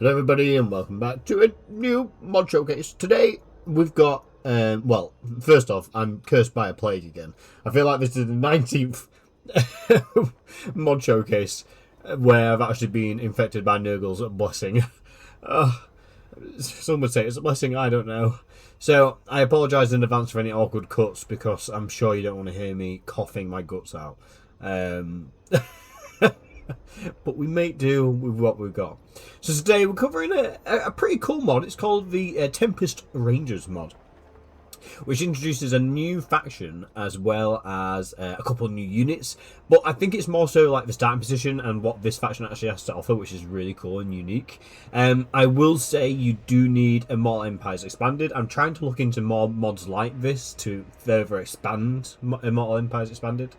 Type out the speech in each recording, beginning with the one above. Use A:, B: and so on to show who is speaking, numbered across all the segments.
A: Hello everybody and welcome back to a new mod showcase. Today we've got, well, first off, I'm cursed by a plague again. I feel like this is the 19th mod showcase where I've actually been infected by Nurgle's blessing. Some would say it's a blessing, I don't know. So I apologise in advance for any awkward cuts because I'm sure you don't want to hear me coughing my guts out. But we make do with what we've got. So today we're covering a pretty cool mod. It's called the Tempest Rangers mod, which introduces a new faction as well as a couple of new units. But I think it's more so like the starting position and what this faction actually has to offer, which is really cool and unique. I will say you do need Immortal Empires Expanded. I'm trying to look into more mods like this to further expand Immortal Empires Expanded.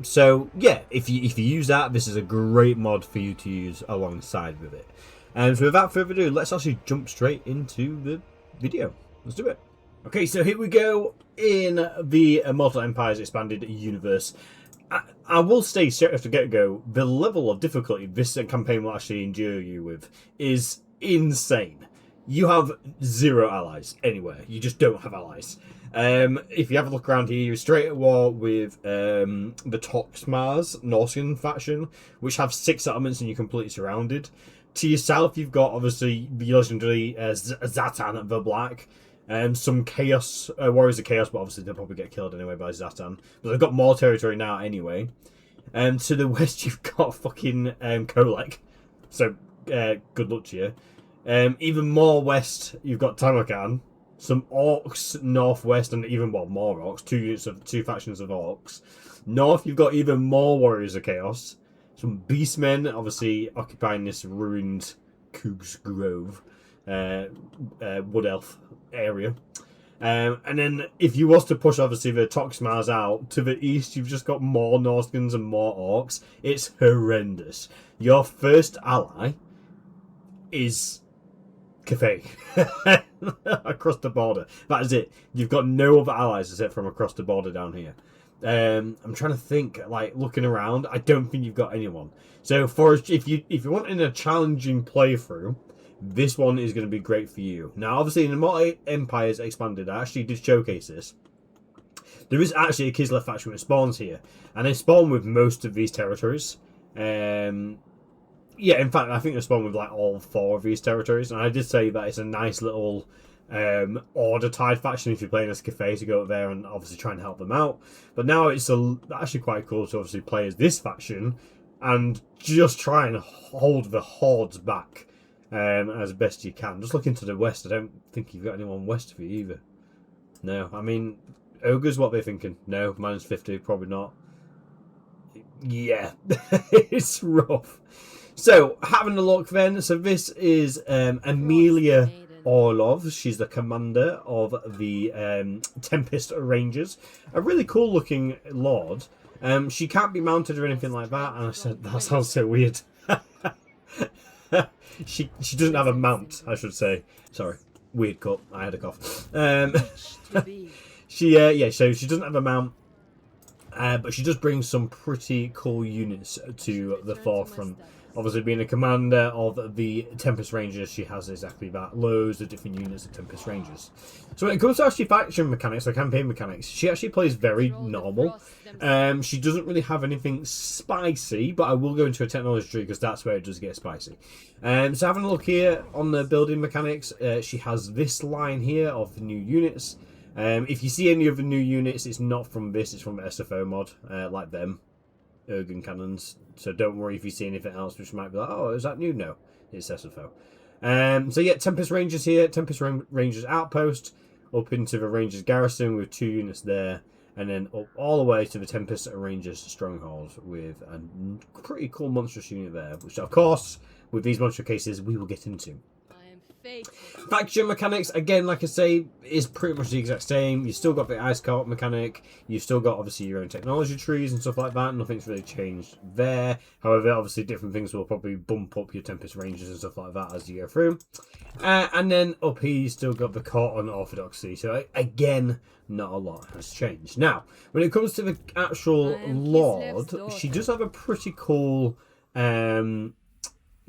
A: So yeah, if you use that, this is a great mod for you to use alongside with it. So without further ado, let's actually jump straight into the video. Let's do it. Okay, so here we go in the Immortal Empires Expanded universe. I will say straight off the get-go, the level of difficulty this campaign will actually endure you with is insane. You have 0 allies anywhere. You just don't have allies. If you have a look around here, you're straight at war with the Toxmars Norsean faction, which have 6 settlements and you're completely surrounded. To your south, you've got obviously the legendary Zatan the Black. Some Chaos Warriors of Chaos, but obviously they'll probably get killed anyway by Zatan. But they've got more territory now anyway. To the west, you've got fucking Kolek. So good luck to you. Even more west, you've got Tamakan. Some orcs northwest, and even more orcs. 2 factions of orcs. North, you've got even more warriors of chaos. Some beastmen, obviously occupying this ruined Coog's Grove wood elf area. And then if you was to push obviously the Toxmars out to the east, you've just got more Norskins and more orcs. It's horrendous. Your first ally is Cathay. Across the border. That is it. You've got no other allies except from across the border down here. I'm trying to think, like looking around, I don't think you've got anyone. So for if you want in a challenging playthrough, this one is going to be great for you. Now obviously in Immortal Empires Expanded, I actually did showcase this. There is actually a Kislev faction that spawns here, and they spawn with most of these territories. Yeah, in fact, I think they spawn with like all 4 of these territories, and I did say that it's a nice little order tide faction if you're playing as Cathay to go up there and obviously try and help them out. But now it's actually quite cool to obviously play as this faction and just try and hold the hordes back as best you can. Just looking to the west, I don't think you've got anyone west of you either. No, I mean, Ogres, what they're thinking? No, minus 50, probably not. Yeah, it's rough. So, having a look then, so this is Emiliya Orlov. She's the commander of the Tempest Rangers. A really cool looking lord. She can't be mounted or anything like that, and I said, that sounds so weird. She doesn't have a mount, I should say. Sorry, weird cut, I had a cough. So she doesn't have a mount. But she does bring some pretty cool units to the forefront. Obviously, being a commander of the Tempest Rangers, she has exactly that. Loads of different units of Tempest Rangers. So when it comes to actually faction mechanics or campaign mechanics, she actually plays very normal. She doesn't really have anything spicy, but I will go into a technology tree because that's where it does get spicy. So having a look here on the building mechanics, she has this line here of the new units. If you see any of the new units, it's not from this, it's from the SFO mod, like them, Ergen cannons. So don't worry if you see anything else, which might be like, oh, is that new? No, it's SFO. So yeah, Tempest Rangers here, Tempest Rangers Outpost, up into the Rangers Garrison with 2 units there, and then up all the way to the Tempest Rangers Stronghold with a pretty cool monstrous unit there, which of course, with these monster cases, we will get into. Faction mechanics, again, like I say, is pretty much the exact same. You've still got the ice cart mechanic. You've still got, obviously, your own technology trees and stuff like that. Nothing's really changed there. However, obviously, different things will probably bump up your Tempest Rangers and stuff like that as you go through. And then up here, you've still got the court on Orthodoxy. So, again, not a lot has changed. Now, when it comes to the actual Lord, she does have a pretty cool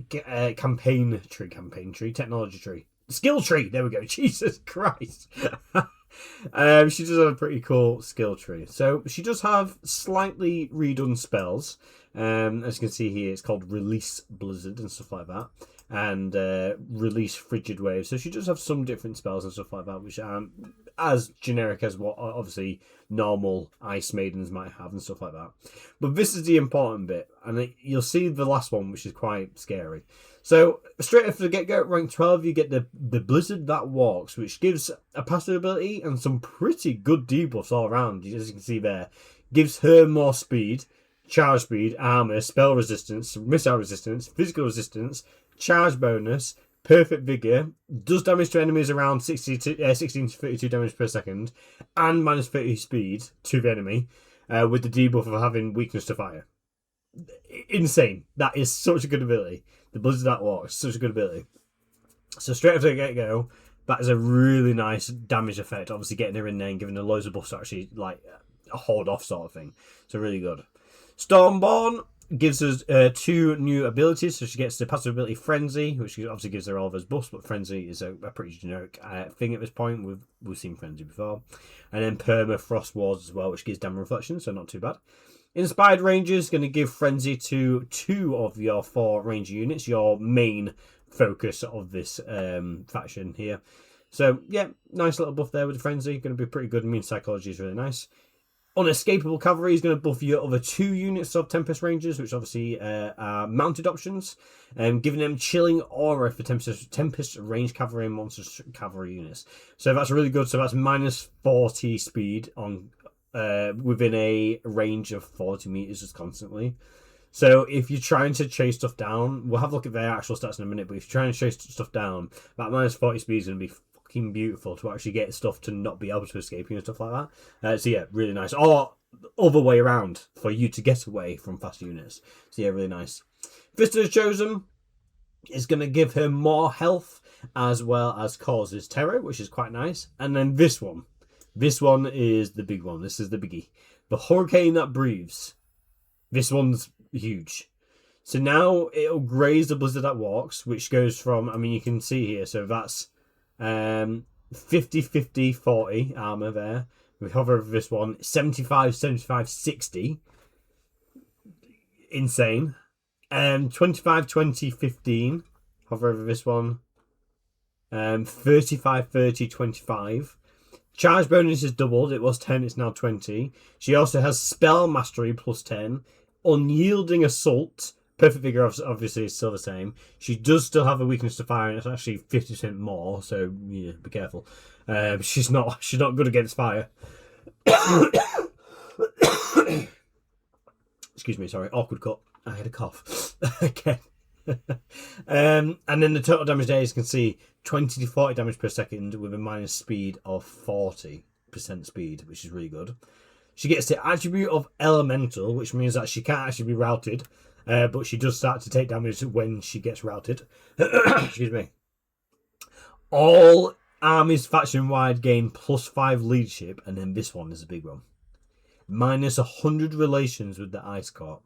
A: campaign tree, technology tree, skill tree. There we go. Jesus Christ. She does have a pretty cool skill tree. So she does have slightly redone spells. As you can see here, it's called Release Blizzard and stuff like that, and Release Frigid Wave. So she does have some different spells and stuff like that, which aren't as generic as what obviously normal Ice Maidens might have and stuff like that. But this is the important bit, and you'll see the last one, which is quite scary. So straight after the get-go, rank 12, you get the Blizzard That Walks, which gives a passive ability and some pretty good debuffs all around. As you can see there, gives her more speed, charge speed, armor, spell resistance, missile resistance, physical resistance, charge bonus, perfect vigor, does damage to enemies around 16 to 32 damage per second, and minus 30 speed to the enemy, with the debuff of having weakness to fire. Insane. That is such a good ability. The Blizzard That Walks, such a good ability. So straight after the get-go, that is a really nice damage effect. Obviously getting her in there and giving her loads of buffs to actually like a hold off sort of thing. So really good. Stormborn gives us 2 new abilities. So she gets the passive ability Frenzy, which obviously gives her all of those buffs, but Frenzy is a pretty generic thing at this point. We've seen Frenzy before. And then Permafrost Wars as well, which gives damage reflection, so not too bad. Inspired Rangers going to give Frenzy to 2 of your 4 Ranger units, your main focus of this faction here. So yeah, nice little buff there with the Frenzy, going to be pretty good. Immune Psychology is really nice. Unescapable Cavalry is going to buff your other 2 units of Tempest Rangers, which obviously are mounted options, giving them chilling aura for Tempest Range Cavalry and Monster Cavalry units. So that's really good. So that's minus 40 speed on within a range of 40 meters just constantly. So if you're trying to chase stuff down, we'll have a look at their actual stats in a minute, but if you're trying to chase stuff down, that minus 40 speed is going to be fucking beautiful to actually get stuff to not be able to escape you and stuff like that. So yeah, really nice. Or other way around, for you to get away from fast units. So yeah, really nice. Fista's Chosen is going to give her more health as well as causes terror, which is quite nice. And then this one is the big one. This is the biggie. The Hurricane That Breathes. This one's huge. So now it'll graze the Blizzard That Walks, which goes from, I mean, you can see here, so that's 50, 50, 40 armor there. We hover over this one, 75, 75, 60. Insane. 25, 20, 15. Hover over this one. 35, 30, 25. Charge bonus is doubled. It was 10, it's now 20. She also has Spell Mastery plus 10. Unyielding Assault. Perfect Vigor obviously is still the same. She does still have a weakness to fire, and it's actually 50% more, so yeah, be careful. She's not good against fire. Excuse me, sorry. Awkward cut. I had a cough. Okay. And then the total damage there, as you can see, 20 to 40 damage per second with a minus speed of 40% speed, which is really good. She gets the attribute of Elemental, which means that she can't actually be routed, but she does start to take damage when she gets routed. Excuse me. All armies faction-wide gain plus 5 leadership, and then this one is a big one. Minus 100 relations with the Ice Court.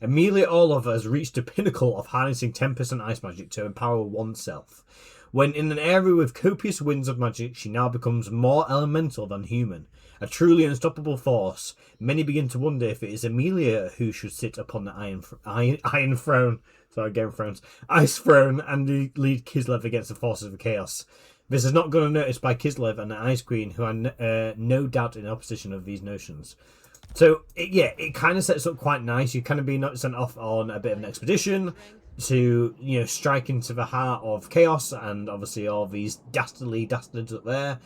A: Emiliya Orlov has reached the pinnacle of harnessing Tempest and Ice magic to empower oneself. When in an area with copious winds of magic, she now becomes more elemental than human. A truly unstoppable force. Many begin to wonder if it is Emiliya who should sit upon the Iron Throne. Sorry, Game of Thrones. Ice Throne and lead Kislev against the forces of chaos. This is not gone unnoticed by Kislev and the Ice Queen, who are no doubt in opposition of these notions. So, it kind of sets up quite nice. You kind of be sent off on a bit of an expedition to, strike into the heart of chaos and obviously all these dastardly dastards up there.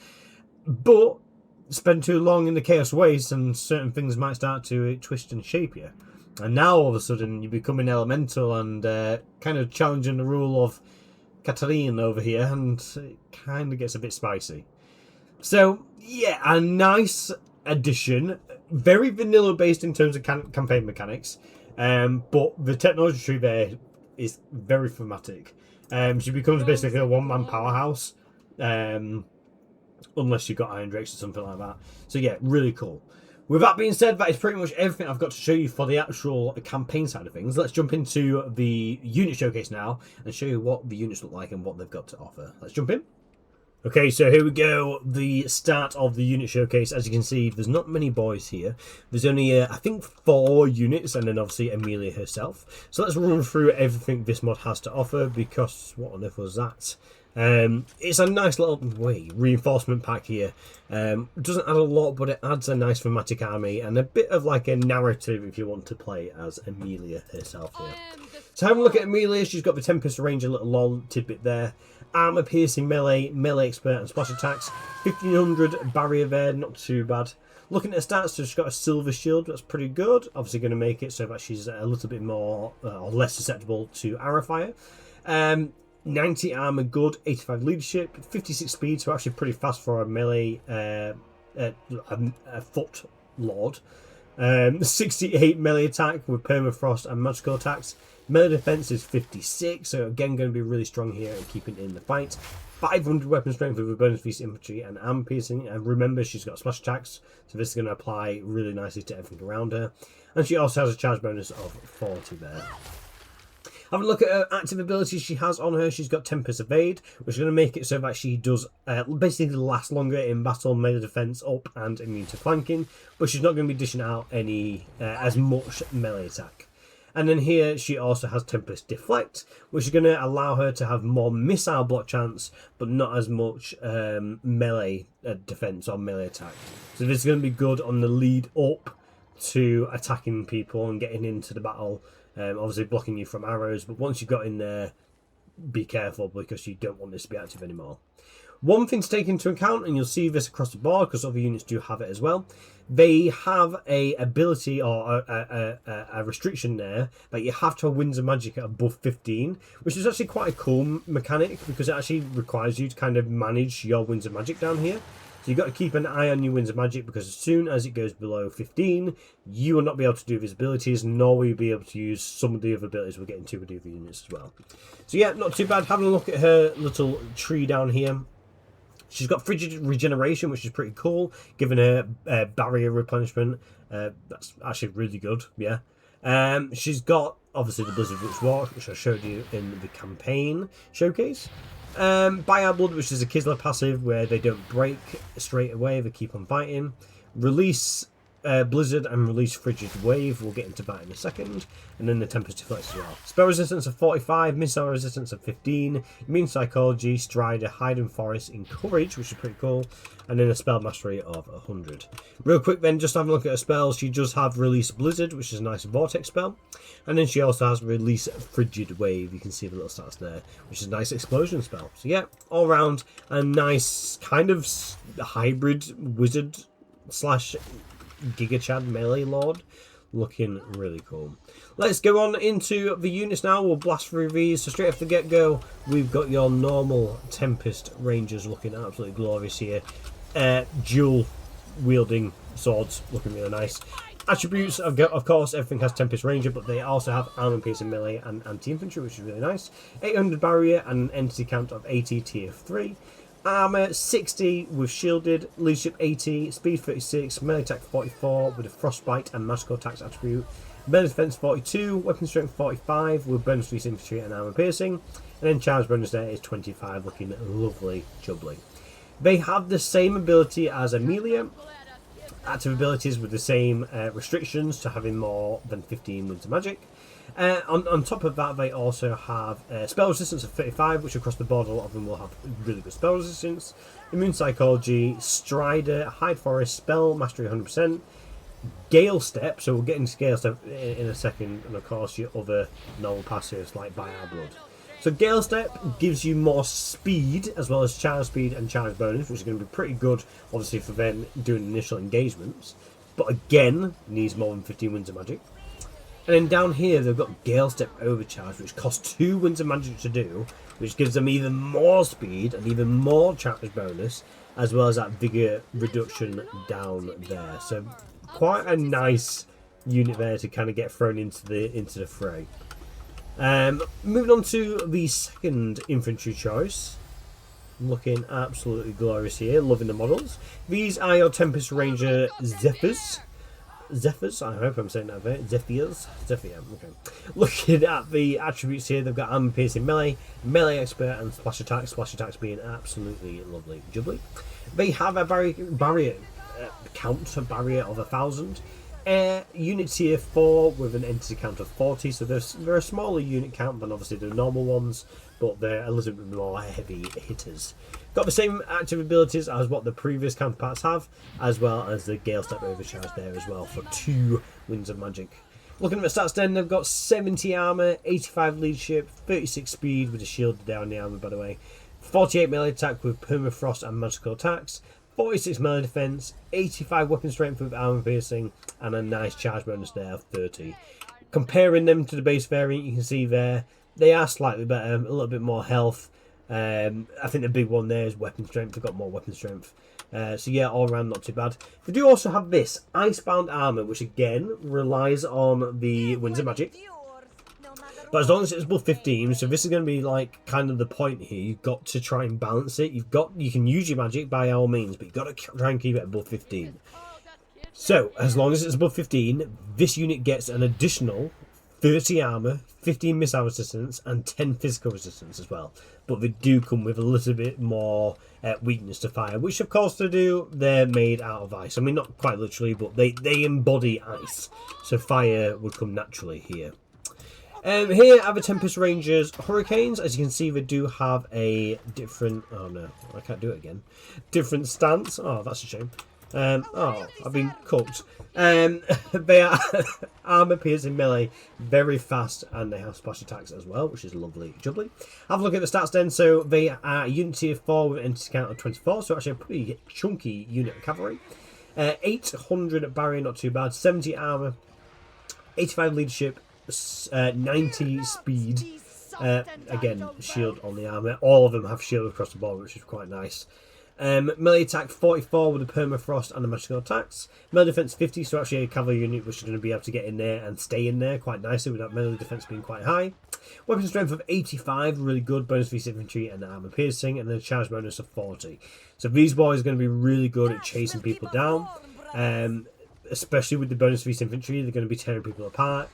A: But spend too long in the chaos waste and certain things might start to twist and shape you. And now all of a sudden you become an elemental and kind of challenging the rule of Katarine over here, and it kind of gets a bit spicy. So, yeah, a nice addition. Very vanilla based in terms of campaign mechanics, but the technology tree there is very thematic. She becomes basically a one-man powerhouse, unless you've got Iron Drakes or something like that. So yeah, really cool. With that being said, that is pretty much everything I've got to show you for the actual campaign side of things. Let's jump into the unit showcase now and show you what the units look like and what they've got to offer. Let's jump in. Okay, so here we go, the start of the unit showcase. As you can see, there's not many boys here. There's only, I think, 4 units, and then obviously Emiliya herself. So let's run through everything this mod has to offer, because what on earth was that? It's a nice little reinforcement pack here. It doesn't add a lot, but it adds a nice thematic army and a bit of like a narrative if you want to play as Emiliya herself here. So have a look at Emiliya. She's got the Tempest Ranger little lol tidbit there. Armor piercing melee, melee expert and splash attacks. 1500 barrier there, not too bad. Looking at her stats, so she's got a silver shield, that's pretty good. Obviously going to make it so that she's a little bit more or less susceptible to arrow fire. 90 armor good, 85 leadership, 56 speed, so actually pretty fast for a melee a foot lord. 68 melee attack with permafrost and magical attacks. Melee defense is 56, so again going to be really strong here and keeping in the fight. 500 weapon strength with a bonus piece infantry and armor piercing, and remember she's got splash attacks, so this is going to apply really nicely to everything around her. And she also has a charge bonus of 40 there. Have a look at her active abilities she has on her. She's got Tempest Evade, which is going to make it so that she does basically last longer in battle, melee defense up, and immune to flanking. But she's not going to be dishing out any as much melee attack. And then here she also has Tempest Deflect, which is going to allow her to have more missile block chance, but not as much melee defense or melee attack. So this is going to be good on the lead up to attacking people and getting into the battle. Obviously blocking you from arrows, but once you've got in there, be careful because you don't want this to be active anymore. One thing to take into account, and you'll see this across the board because other units do have it as well, they have a ability or a restriction there that you have to have Winds of Magic at above 15, which is actually quite a cool mechanic because it actually requires you to kind of manage your Winds of Magic down here. So you've got to keep an eye on your Winds of Magic because as soon as it goes below 15, you will not be able to do these abilities, nor will you be able to use some of the other abilities we'll get into with the other units as well. So yeah, not too bad. Having a look at her little tree down here. She's got Frigid Regeneration, which is pretty cool, giving her barrier replenishment. That's actually really good, yeah. She's got, obviously, the Blizzard Witch Walk, which I showed you in the campaign showcase. Buy Our Blood, which is a Kislev passive where they don't break straight away, they keep on fighting. Release Blizzard and release Frigid Wave, we'll get into that in a second. And then the Tempest Deflect as well. Spell resistance of 45, missile resistance of 15, immune psychology, Strider, Hidden Forest, Encourage, which is pretty cool. And then a spell mastery of 100. Real quick then, just having a look at her spells, she does have Release Blizzard, which is a nice Vortex spell. And then she also has Release Frigid Wave, you can see the little stats there, which is a nice explosion spell. So yeah, all round a nice kind of hybrid wizard slash Giga Chad melee lord, looking really cool. Let's go on into the units now. We'll blast through these. So straight off the get-go, we've got your normal Tempest Rangers looking absolutely glorious here. Dual wielding swords, looking really nice. Attributes, of course, everything has Tempest Ranger, but they also have armor piercing melee and anti-infantry, which is really nice. 800 barrier and an entity count of 80 tier 3. Armor 60 with shielded, leadership 80, speed 36, melee attack 44 with a frostbite and magical attacks attribute. Melee defense 42, weapon strength 45 with bonus piece infantry and armor piercing. And then charge bonus there is 25, looking lovely jubbly. They have the same ability as Emiliya. Active abilities with the same restrictions to having more than 15 Winds of Magic. On top of that, they also have spell resistance of 35, which across the board a lot of them will have really good spell resistance. Immune Psychology, Strider, Hide Forest, Spell Mastery 100%, Gale Step, so we'll get into Gale Step in a second, and of course your other normal passives like Buy Our Blood. So Gale Step gives you more speed, as well as charge speed and charge bonus, which is going to be pretty good, obviously, for then doing initial engagements. But again, needs more than 15 Winds of Magic. And then down here, they've got Gale Step Overcharge, which costs 2 Winds of Magic to do, which gives them even more speed and even more charge bonus, as well as that Vigor reduction down there. So quite a nice unit there to kind of get thrown into the fray. Moving on to the second infantry choice. Looking absolutely glorious here, loving the models. These are your Tempest Ranger Zephyrs. Zephyrs. I hope I'm saying that right. Zephyrs. Zephyr. Okay. Looking at the attributes here, they've got armor piercing melee, melee expert, and splash attack. Splash attacks being absolutely lovely, jubbly. They have a barrier count, a barrier of 1,000. Unit tier 4 with an entity count of 40, so they're a smaller unit count than obviously the normal ones, but they're a little bit more heavy hitters. Got the same active abilities as what the previous counterparts have, as well as the Gale Step Overcharge there as well for 2 Winds of Magic. Looking at the stats then, they've got 70 armor, 85 leadership, 36 speed with a shield down the armor by the way, 48 melee attack with permafrost and magical attacks, 46 melee defense, 85 weapon strength with armor piercing, and a nice charge bonus there of 30. Comparing them to the base variant, you can see there they are slightly better, a little bit more health. I think the big one there is weapon strength. They've got more weapon strength. So yeah, all around not too bad. They do also have this Icebound armor, which again relies on the Winds of Magic. But as long as it's above 15, so this is going to be like kind of the point here. You've got to try and balance it. You can use your magic by all means, but you've got to try and keep it above 15. So as long as it's above 15, this unit gets an additional 30 armor, 15 missile resistance, and 10 physical resistance as well. But they do come with a little bit more weakness to fire, which of course they do. They're made out of ice. I mean, not quite literally, but they embody ice. So fire would come naturally here. Here are the Tempest Rangers Hurricanes. As you can see, they do have a different... Oh no, I can't do it again. Different stance. Oh, that's a shame. Oh, I've been cooked. They are armor piercing melee, very fast, and they have splash attacks as well, which is lovely, jubbly. Have a look at the stats then. So they are unit tier 4 with an entity count of 24, so actually a pretty chunky unit of cavalry. 800 barrier, not too bad. 70 armor, 85 leadership, 90 speed. Again, shield on the armor. All of them have shield across the board, which is quite nice. Melee attack 44 with the permafrost and the magical attacks. Melee defense 50, so actually a cavalry unit which is going to be able to get in there and stay in there quite nicely with that melee defense being quite high. Weapon strength of 85, really good. Bonus for infantry and armor piercing, and then a charge bonus of 40. So these boys are going to be really good at chasing people down, especially with the bonus for infantry. They're going to be tearing people apart.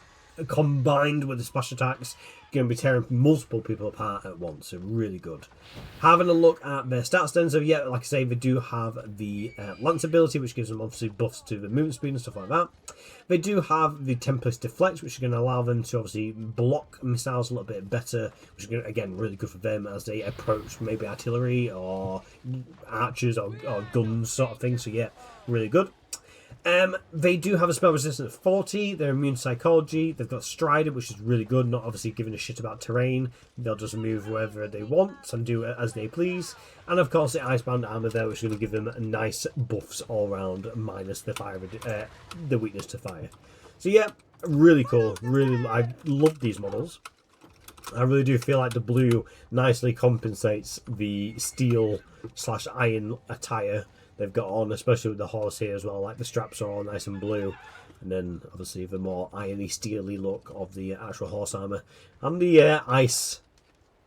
A: Combined with the splash attacks, going to be tearing multiple people apart at once, so really good. Having a look at their stats then, so yeah, like I say, they do have the Lance ability, which gives them obviously buffs to the movement speed and stuff like that. They do have the Tempest Deflect, which is going to allow them to obviously block missiles a little bit better, which is going to, again, really good for them as they approach maybe artillery or archers or guns sort of thing, so yeah, really good. They do have a spell resistance of 40. They're immune to psychology. They've got Strider, which is really good, not obviously giving a shit about terrain. They'll just move wherever they want and do it as they please. And of course the Icebound armor there, which is going to give them nice buffs all around, minus the fire, the weakness to fire. So yeah, really cool. Really, I love these models. I really do feel like the blue nicely compensates the steel / iron attire they've got on, especially with the horse here as well. Like the straps are all nice and blue, and then obviously the more irony, steely look of the actual horse armor, and the ice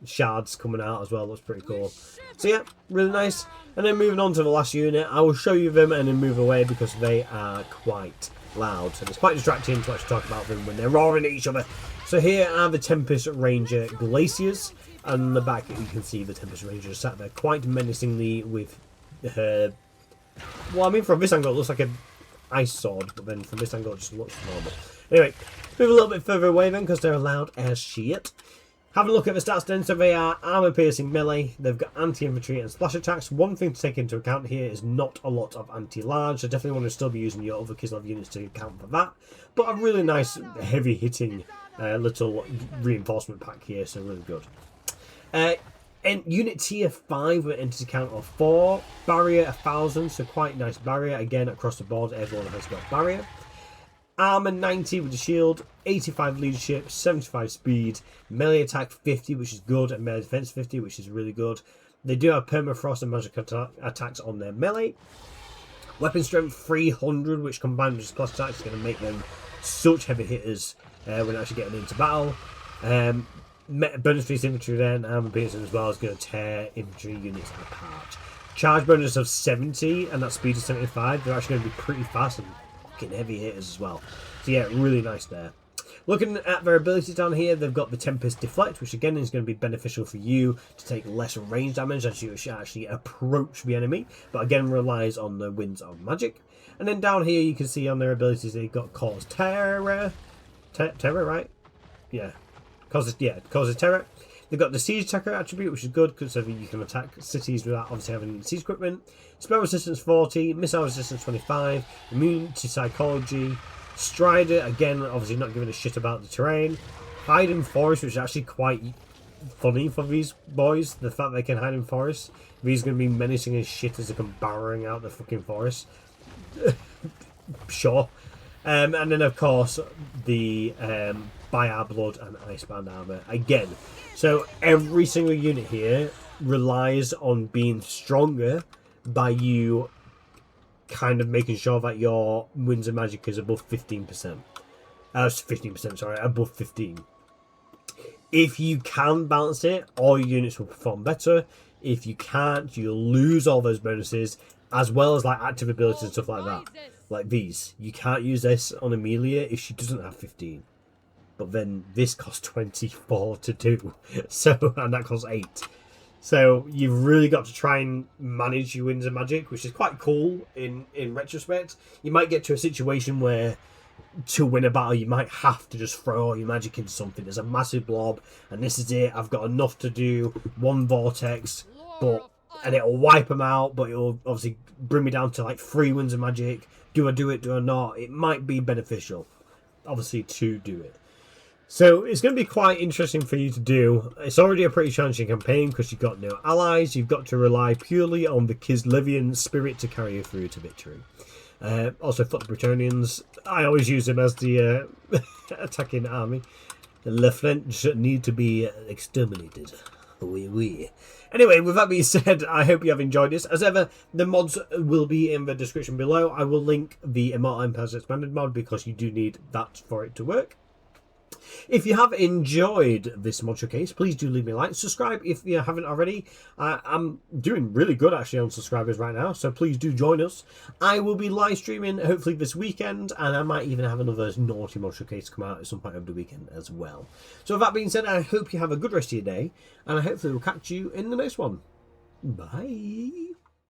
A: shards coming out as well. Looks pretty cool. So yeah, really nice. And then moving on to the last unit, I will show you them and then move away because they are quite loud, so it's quite distracting to actually talk about them when they're roaring at each other. So here are the Tempest Ranger Glaciers, and on the back you can see the Tempest Ranger sat there quite menacingly with her... Well, I mean, from this angle it looks like an ice sword, but then from this angle it just looks normal. Anyway, move a little bit further away then, because they're loud as shit. Have a look at the stats then. So they are armor piercing melee. They've got anti-infantry and splash attacks. One thing to take into account here is not a lot of anti-large. So definitely want to still be using your other Kislev units to account for that. But a really nice, heavy hitting little reinforcement pack here. So really good. And unit tier 5 with entity count of 4, barrier 1000, so quite nice barrier. Again, across the board, everyone has got barrier. Armor 90 with the shield, 85 leadership, 75 speed, melee attack 50, which is good, and melee defense 50, which is really good. They do have permafrost and magic attacks on their melee. Weapon strength 300, which combined with splash attacks is going to make them such heavy hitters when actually getting into battle. Bonus for infantry then, armor piercing as well, is going to tear infantry units apart. Charge bonus of 70, and that speed is 75. They're actually going to be pretty fast and fucking heavy hitters as well. So yeah, really nice there. Looking at their abilities down here, they've got the Tempest Deflect, which again is going to be beneficial for you to take less range damage as you actually approach the enemy, but again relies on the winds of magic. And then down here you can see on their abilities they've got Cause Terror. Terror, right? Yeah. Causes terror. They've got the Siege Attacker attribute, which is good because you can attack cities without obviously having siege equipment. Spell resistance 40, missile resistance 25, immune to psychology. Strider, again, obviously not giving a shit about the terrain. Hide in forest, which is actually quite funny for these boys. The fact they can hide in forest. These are going to be menacing as shit as they come barrowing out the fucking forest. Sure. And then, of course, the By Our Blood and Icebound Armor. Again, so every single unit here relies on being stronger by you kind of making sure that your winds and magic is above 15%. 15%, sorry, above 15. If you can balance it, all your units will perform better. If you can't, you'll lose all those bonuses, as well as like active abilities and stuff like that. Like these. You can't use this on Emiliya if she doesn't have 15. But then this costs 24 to do. So, and that costs 8. So you've really got to try and manage your winds and magic, which is quite cool in retrospect. You might get to a situation where to win a battle you might have to just throw all your magic into something. There's a massive blob and this is it. I've got enough to do one vortex, and it'll wipe them out, but it'll obviously bring me down to like 3 winds of magic. Do I do it? Do I not? It might be beneficial, obviously, to do it. So it's going to be quite interesting for you to do. It's already a pretty challenging campaign because you've got no allies. You've got to rely purely on the Kislevian spirit to carry you through to victory. Also, for the Bretonians, I always use them as the attacking army. The French need to be exterminated. Oui, oui. Anyway, with that being said, I hope you have enjoyed this. As ever, the mods will be in the description below. I will link the Immortal Empires Expanded mod because you do need that for it to work. If you have enjoyed this mod showcase, please do leave me a like. Subscribe if you haven't already. I'm doing really good actually on subscribers right now, so please do join us. I will be live streaming hopefully this weekend, and I might even have another naughty mod showcase come out at some point over the weekend as well. So with that being said, I hope you have a good rest of your day, and I hopefully will catch you in the next one. Bye.